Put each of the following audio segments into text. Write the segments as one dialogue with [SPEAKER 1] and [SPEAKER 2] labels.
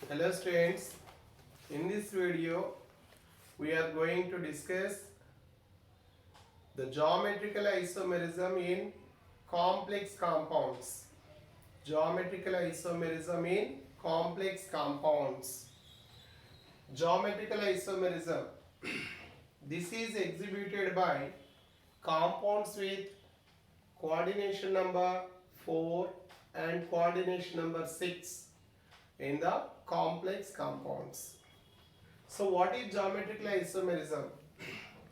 [SPEAKER 1] Hello students, in this video we are going to discuss the geometrical isomerism in complex compounds. Geometrical isomerism in complex compounds. Geometrical isomerism. This is exhibited by compounds with coordination number 4 and coordination number 6 in the complex compounds. So what is geometrical isomerism?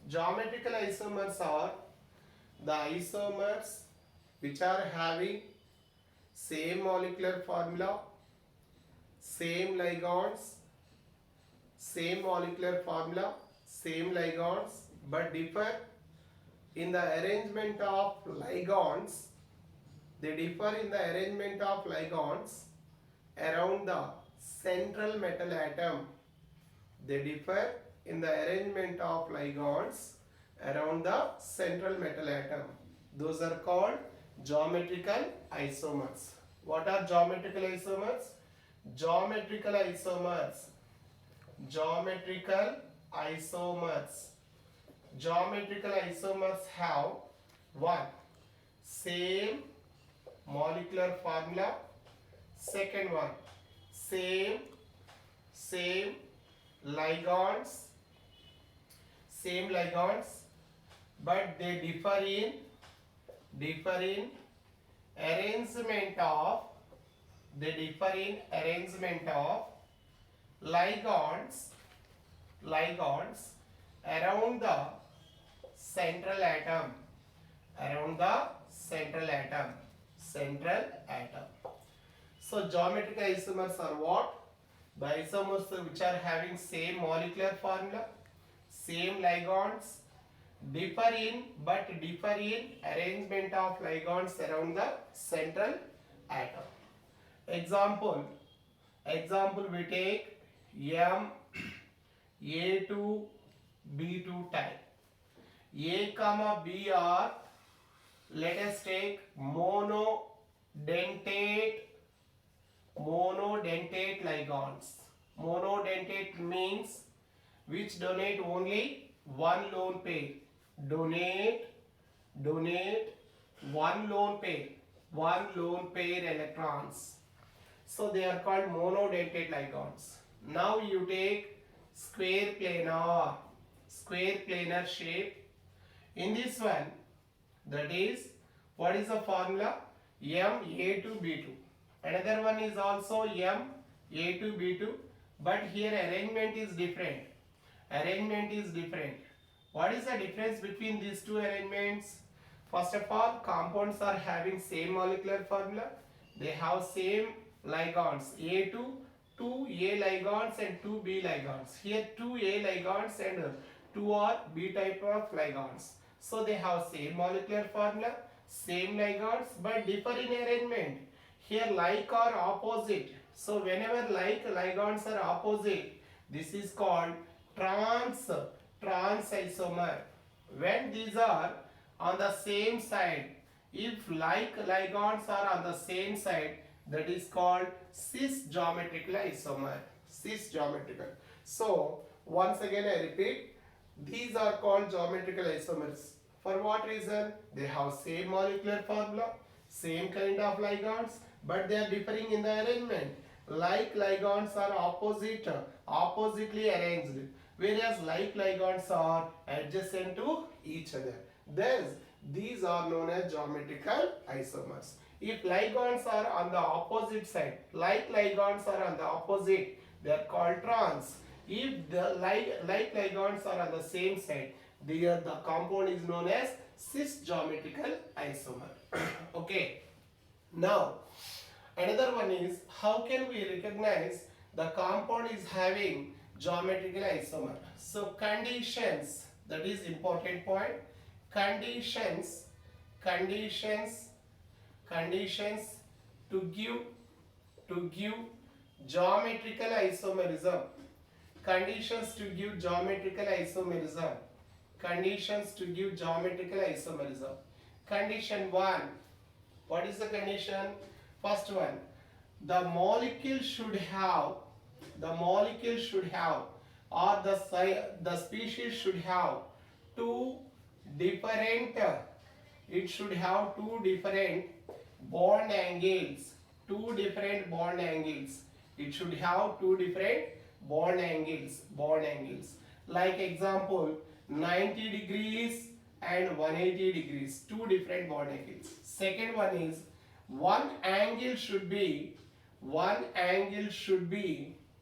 [SPEAKER 1] Geometrical isomers are the isomers which are having same molecular formula, same ligands, same molecular formula, same ligands, but differ in the arrangement of ligands. They differ in the arrangement of ligands around the central metal atom. They differ in the arrangement of ligands around the central metal atom. Those are called geometrical isomers. What are geometrical isomers? Geometrical isomers. Geometrical isomers. Geometrical isomers have one, same molecular formula. Second one, same ligands, but they differ in arrangement of ligands around the central atom. So geometrical isomers are what? The isomers which are having same molecular formula, same ligands, differ in arrangement of ligands around the central atom. Example we take A2 B2 type. A comma B are, let us take monodentate ligands. Monodentate means which donate only one lone pair. Donate one lone pair electrons. So they are called monodentate ligands. Now you take square planar shape. In this one, that is, what is the formula? Ma2B2. Another one is also Ma2B2, but here arrangement is different. What is the difference between these two arrangements? First of all, compounds are having same molecular formula. They have same ligands. A2, 2A ligands and 2B ligands. Here 2A ligands and 2 are B type of ligands. So they have same molecular formula, same ligands, but differ in arrangement. Here like are opposite. So whenever like ligands are opposite, this is called trans isomer. When these are on the same side, if like ligands are on the same side, that is called cis geometrical isomer. So once again I repeat, these are called geometrical isomers. For what reason? They have same molecular formula, same kind of ligands, but they are differing in the arrangement. Like ligands are oppositely arranged, whereas like ligands are adjacent to each other. Thus, these are known as geometrical isomers. If ligands are on the opposite side, like ligands are on the opposite, they are called trans. If the like ligands are on the same side, the compound is known as cis geometrical isomer. Okay. Now, another one is, how can we recognize the compound is having geometrical isomer? So conditions, that is important point. Conditions to give geometrical isomerism. Conditions to give geometrical isomerism. Condition 1. What is the condition? First one, the molecule should have the molecule should have, or the species should have two different, it should have two different bond angles, two different bond angles. It should have two different bond angles. Like example, 90 degrees and 180 degrees, two different bond angles. Second one is one angle should be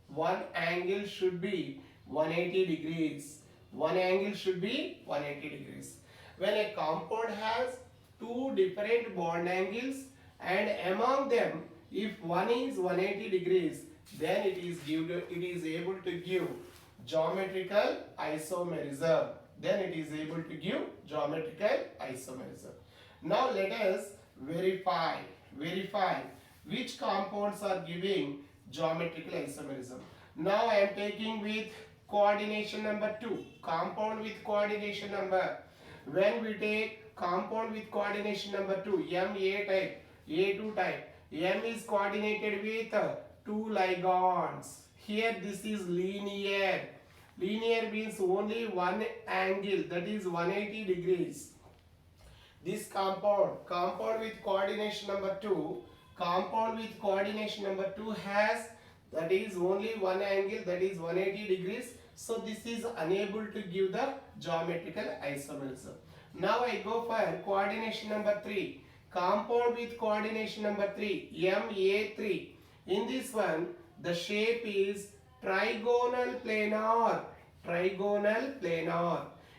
[SPEAKER 1] 180 degrees. One angle should be 180 degrees. When a compound has two different bond angles and among them if one is 180 degrees, then it is able to give geometrical isomerism. Then it is able to give geometrical isomerism. Now let us verify which compounds are giving geometrical isomerism. Now I am taking with coordination number 2, compound with coordination number. When we take compound with coordination number 2, Ma type, A2 type, M is coordinated with 2 ligands. Here this is linear. Linear means only one angle, that is 180 degrees. This compound with coordination number 2, has, that is only one angle, that is 180 degrees. So this is unable to give the geometrical isomerism. Now I go for coordination number 3, compound with coordination number 3, Ma3. In this one, the shape is trigonal planar.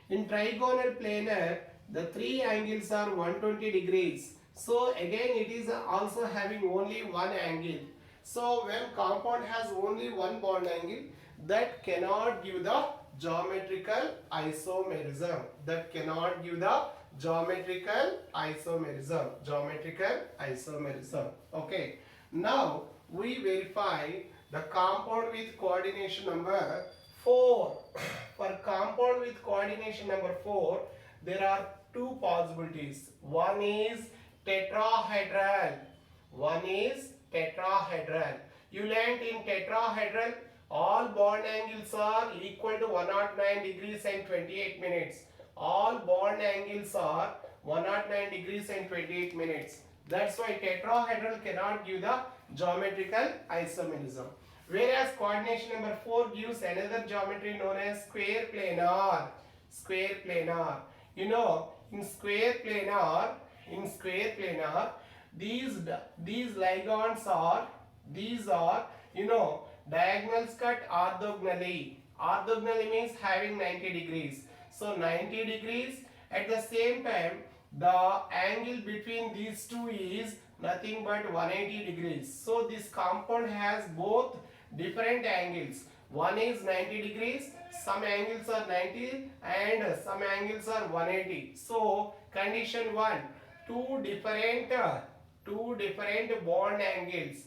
[SPEAKER 1] In trigonal planar, the three angles are 120 degrees. So again it is also having only one angle. So when compound has only one bond angle, that cannot give the geometrical isomerism. Okay. Now we verify the compound with coordination number 4. For compound with coordination number 4, there are two possibilities. One is tetrahedral. You learnt in tetrahedral, all bond angles are equal to 109 degrees and 28 minutes. All bond angles are 109 degrees and 28 minutes. That's why tetrahedral cannot give the geometrical isomerism. Whereas coordination number 4 gives another geometry known as square planar. You know, in square planar, these ligands are, diagonals cut orthogonally. Orthogonally means having 90 degrees. So 90 degrees. At the same time, the angle between these two is nothing but 180 degrees. So this compound has both different angles. One is 90 degrees, some angles are 90 and some angles are 180. So condition 1, two different bond angles.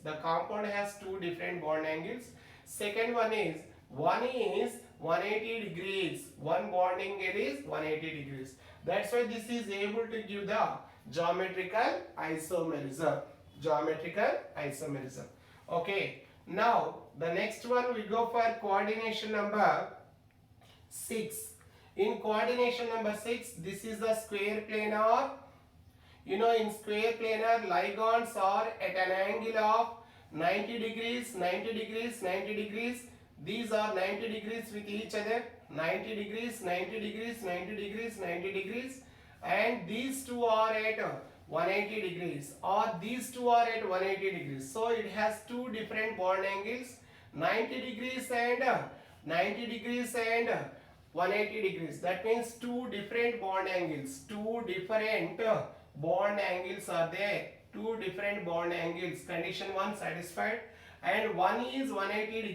[SPEAKER 1] The compound has two different bond angles. Second one is 180 degrees. One bond angle is 180 degrees. That's why this is able to give the geometrical isomerism. Okay. Now the next one we go for coordination number 6. In coordination number 6, this is the square planar. You know, in square planar, ligands are at an angle of 90 degrees. These are 90 degrees with each other. 90 degrees, and these two are at 180 degrees, or these two are at 180 degrees. So it has two different bond angles, 90 degrees and 180 degrees. That means two different bond angles. Are there. Two different bond angles. Condition 1 satisfied. And one is 180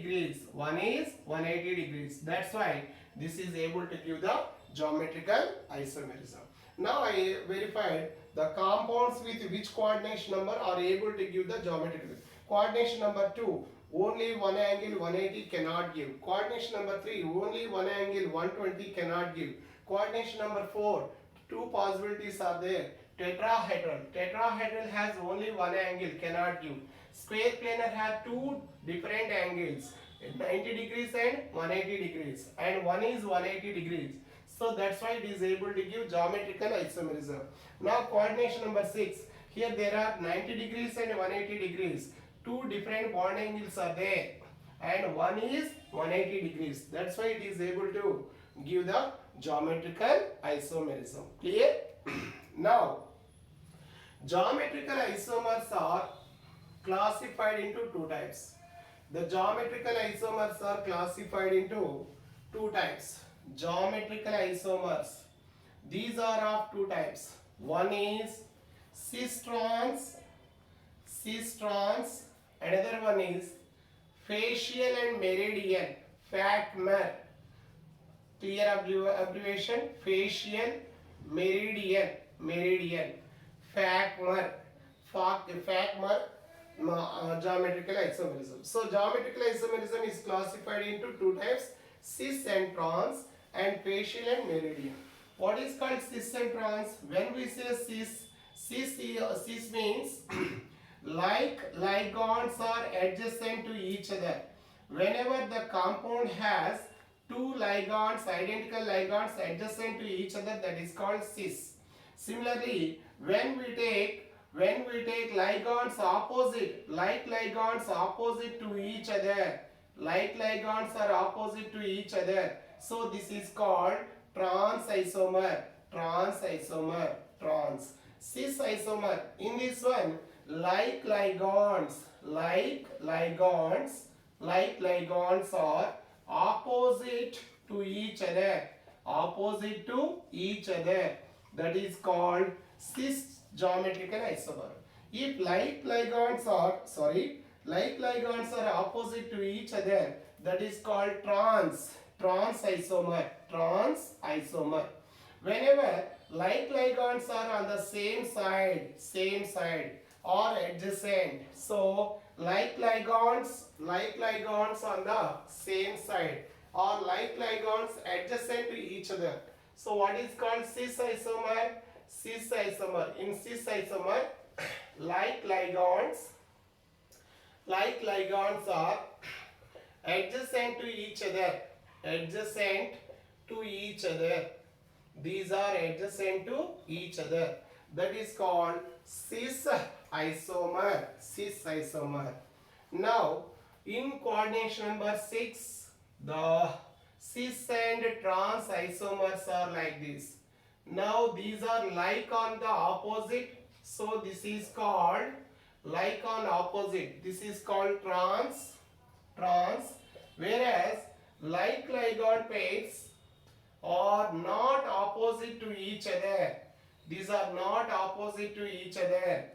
[SPEAKER 1] degrees. That's why this is able to give the geometrical isomerism. Now I verified the compounds with which coordination number are able to give the geometrical. Coordination number 2, only one angle 180 cannot give. Coordination number 3, only one angle 120 cannot give. Coordination number 4, two possibilities are there. Tetrahedral has only one angle, cannot give. Square planar have two different angles, 90 degrees and 180 degrees, and one is 180 degrees. So that's why it is able to give geometrical isomerism. Now coordination number 6. Here there are 90 degrees and 180 degrees. Two different bond angles are there, and one is 180 degrees. That's why it is able to give the geometrical isomerism. Clear? Now, geometrical isomers are classified into two types. The geometrical isomers are classified into two types. Geometrical isomers. These are of two types. One is cis-trans. Another one is facial and meridian. FACMER. Clear abbreviation? Facial, meridian. FACMER. Geometrical isomerism. So geometrical isomerism is classified into two types: cis and trans, and facial and meridian. What is called cis and trans? When we say cis means like ligands are adjacent to each other. Whenever the compound has two ligands, identical ligands adjacent to each other, that is called cis. Similarly, when we take ligands opposite, like ligands opposite to each other, like ligands are opposite to each other, so this is called trans isomer. Cis isomer. In this one, like ligands are opposite to each other, that is called cis geometrical isomer. If like ligands are opposite to each other, that is called trans isomer. Whenever like ligands are on the same side or adjacent, so like ligands on the same side or like ligands adjacent to each other. So what is called cis isomer? In cis isomer, like ligands are adjacent to each other. These are adjacent to each other. That is called cis isomer. Now, in coordination number 6, the cis and trans isomers are like this. Now these are like on the opposite, so this is called like on opposite. This is called trans. Whereas like ligand pairs are not opposite to each other. These are not opposite to each other.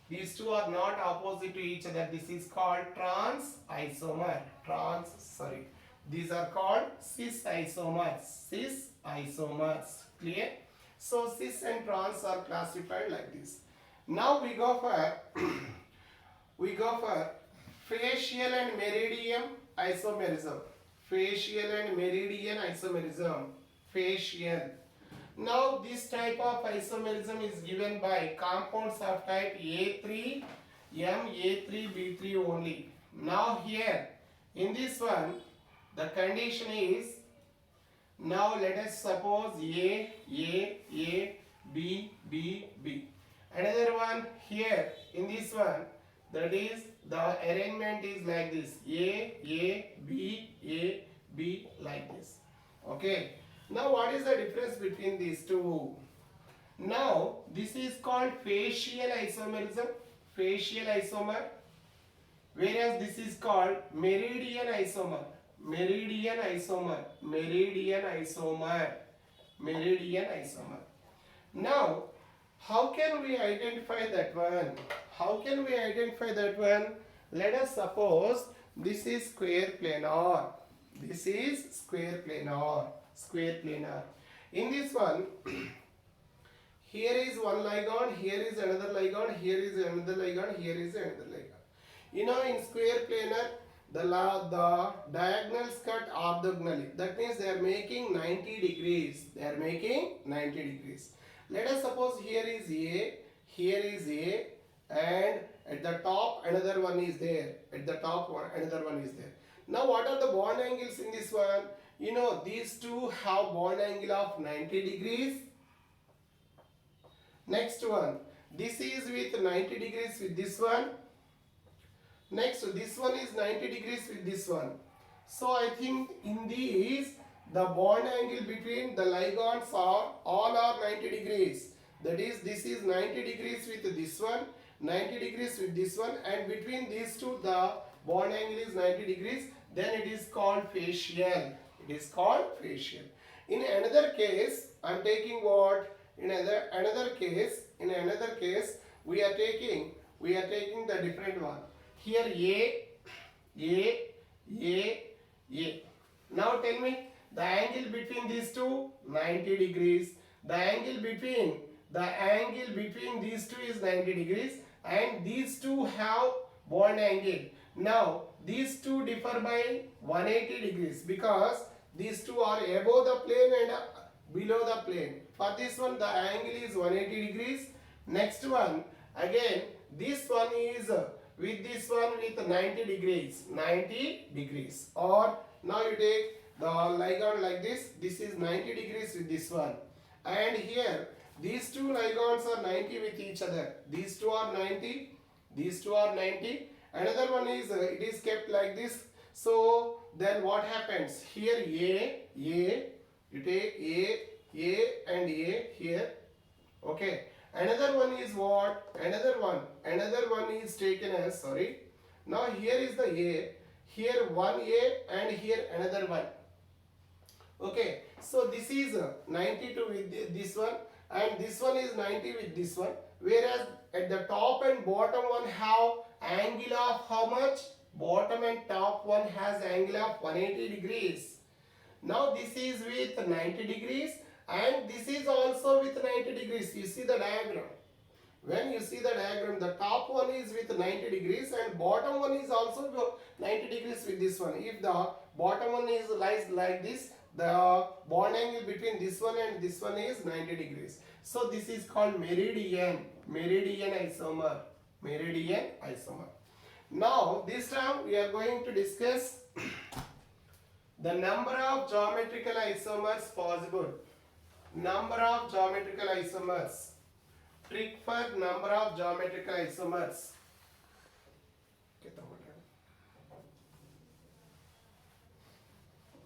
[SPEAKER 1] These two are not opposite to each other. This is called trans isomer. These are called cis isomers. Clear? So cis and trans are classified like this. Now we go for facial and meridian isomerism. Facial. Now this type of isomerism is given by compounds of type A3, A3B3 only. Now here in this one, the condition is, now let us suppose A, B. Another one here in this one, that is the arrangement is like this: A, B, like this. Okay. Now what is the difference between these two? Now this is called facial isomerism, whereas this is called meridian isomer. Now how can we identify that one? Let us suppose this is square planar. In this one, here is one ligand, here is another ligand, here is another ligand, here is another ligand. You know, in square planar, the diagonals cut orthogonally. That means they are making 90 degrees. Let us suppose here is A, and at the top another one is there. At the top one, another one is there. Now what are the bond angles in this one? You know, these two have bond angle of 90 degrees. Next one, this is with 90 degrees with this one. Next, this one is 90 degrees with this one. So I think in these, the bond angle between the ligands are all are 90 degrees. That is, this is 90 degrees with this one, 90 degrees with this one, and between these two, the bond angle is 90 degrees. Then it is called facial. It is called facial. In another case, I am taking what? In another case, we are taking the different one. Here A. Now tell me the angle between these two 90 degrees. The angle between these two is 90 degrees, and these two have bond angle. Now these two differ by 180 degrees because these two are above the plane and below the plane. For this one, the angle is 180 degrees. Next one, again, this one is with this one with 90 degrees. 90 degrees. Or now you take the ligand like this. This is 90 degrees with this one. And here, these two ligands are 90 with each other. These two are 90. These two are 90. Another one is, it is kept like this. So, then what happens? Here, A, you take A and A here. Okay. Another one is what? Another one is taken as, sorry. Now here is the A. Here one A and here another one. Okay. So this is 92 with this one, and this one is 90 with this one. Whereas at the top and bottom one have angle of how much? Bottom and top one has angle of 180 degrees. Now this is with 90 degrees and this is also with 90 degrees. You see the diagram. When you see the diagram, the top one is with 90 degrees and bottom one is also 90 degrees with this one. If the bottom one is lies like this, the bond angle between this one and this one is 90 degrees. So this is called meridian isomer. Meridian isomer. Now this time we are going to discuss the number of geometrical isomers possible. Number of geometrical isomers. Trick for number of geometrical isomers.